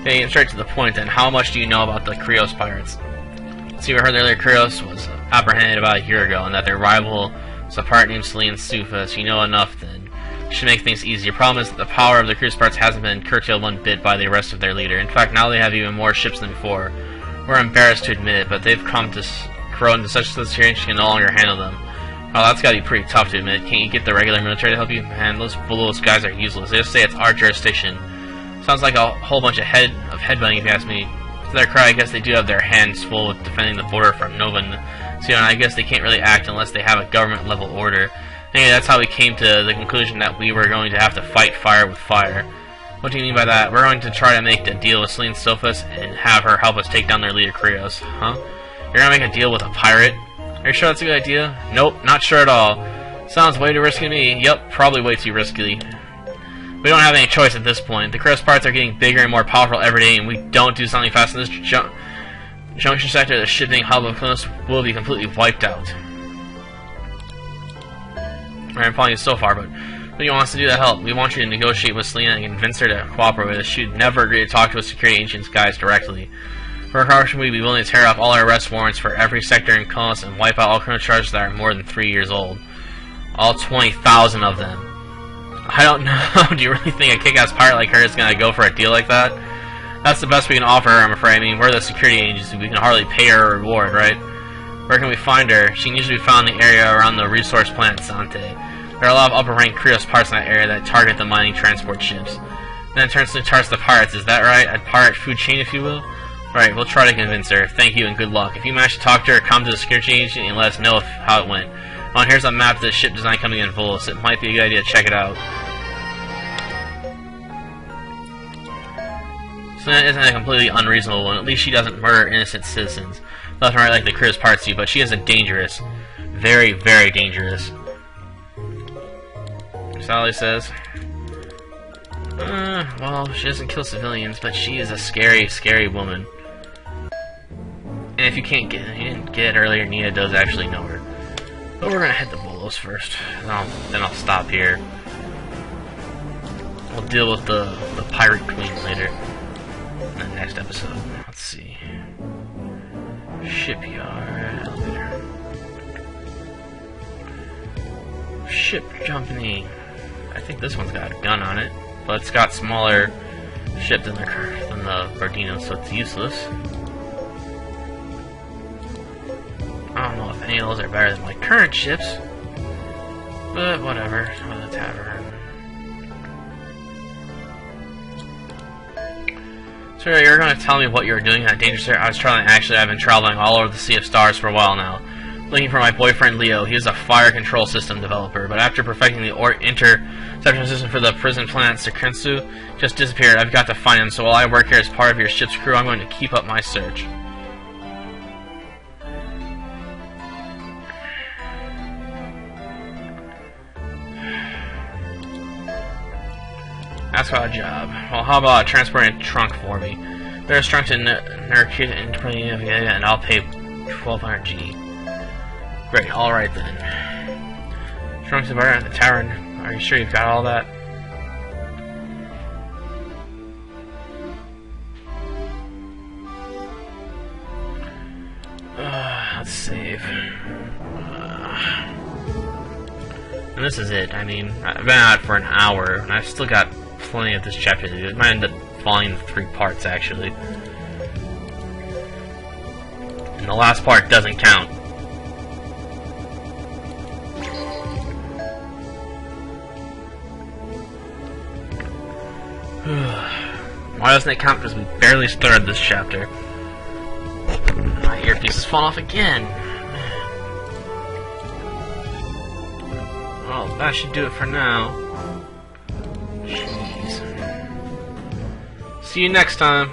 Getting straight to the point then, how much do you know about the Krios pirates? See, we heard earlier Krios was apprehended about a year ago, and that their rival was a pirate named Selene Sufa, so you know enough then. It should make things easier. The problem is that the power of the Krios pirates hasn't been curtailed one bit by the arrest of their leader. In fact, now they have even more ships than before. We're embarrassed to admit it, but they've come to grow into such a situation you can no longer handle them. Well, that's gotta be pretty tough to admit. Can't you get the regular military to help you? Man, those Volos guys are useless. They just say it's our jurisdiction. Sounds like a whole bunch of headbutting, if you ask me. To their cry, I guess they do have their hands full with defending the border from Nova. So, I guess they can't really act unless they have a government-level order. Anyway, that's how we came to the conclusion that we were going to have to fight fire with fire. What do you mean by that? We're going to try to make a deal with Selene Sophus and have her help us take down their leader, Krios. Huh? You're gonna make a deal with a pirate? Are you sure that's a good idea? Nope, not sure at all. Sounds way too risky to me. Yep, probably way too risky. We don't have any choice at this point. The Krios pirates are getting bigger and more powerful every day, and we don't do something fast in this The junction sector of the shipping hub of Columbus will be completely wiped out. Alright, I'm following you so far, but what do you want us to do to help? We want you to negotiate with Selena and convince her to cooperate with us. She'd never agree to talk to a security agent's guys directly. For a cooperation, we'd be willing to tear off all our arrest warrants for every sector in Columbus and wipe out all criminal charges that are more than 3 years old. All 20,000 of them. I don't know. Do you really think a kick-ass pirate like her is gonna go for a deal like that? That's the best we can offer her, I'm afraid. I mean, we're the security agency. We can hardly pay her a reward, right? Where can we find her? She can usually be found in the area around the resource plant Sante. There are a lot of upper-ranked Krios parts in that area that target the mining transport ships. Then it turns to targets the pirates, is that right? A pirate food chain, if you will? Right, we'll try to convince her. Thank you and good luck. If you manage to talk to her, come to the security agency and let us know how it went. Oh, and here's a map of the ship design coming in full, so it might be a good idea to check it out. So that isn't a completely unreasonable one. At least she doesn't murder innocent citizens. Left and right like the Krios parts do, but she isn't dangerous. Very, very dangerous. Sally says. Well, she doesn't kill civilians, but she is a scary, scary woman. And if you didn't get it earlier, Nina does actually know her. But we're gonna head to Bolos first. Then I'll stop here. We'll deal with the pirate queen later. In the next episode. Let's see. Shipyard. Elevator. Ship company. I think this one's got a gun on it, but it's got smaller ship than the Bardino, so it's useless. I don't know if any of those are better than my current ships, but whatever. Oh, the tavern. So you're going to tell me what you were doing in that dangerous area? I've been traveling all over the Sea of Stars for a while now, looking for my boyfriend Leo. He is a fire control system developer, but after perfecting the interception system for the prison planet Sekrensu, just disappeared. I've got to find him, so while I work here as part of your ship's crew, I'm going to keep up my search. Ask about a job. Well, how about transporting a trunk for me? There's trunk to Nurkit and I'll pay 1200 G. Great, alright then. Trunk's bar at the tavern. Are you sure you've got all that? Let's save. And this is it. I mean, I've been out for an hour, and I've still got plenty of this chapter to do. It might end up falling into 3 parts, actually. And the last part doesn't count. Why doesn't it count? Because we barely started this chapter. My earpiece has fallen off again. Well, that should do it for now. Jeez. See you next time.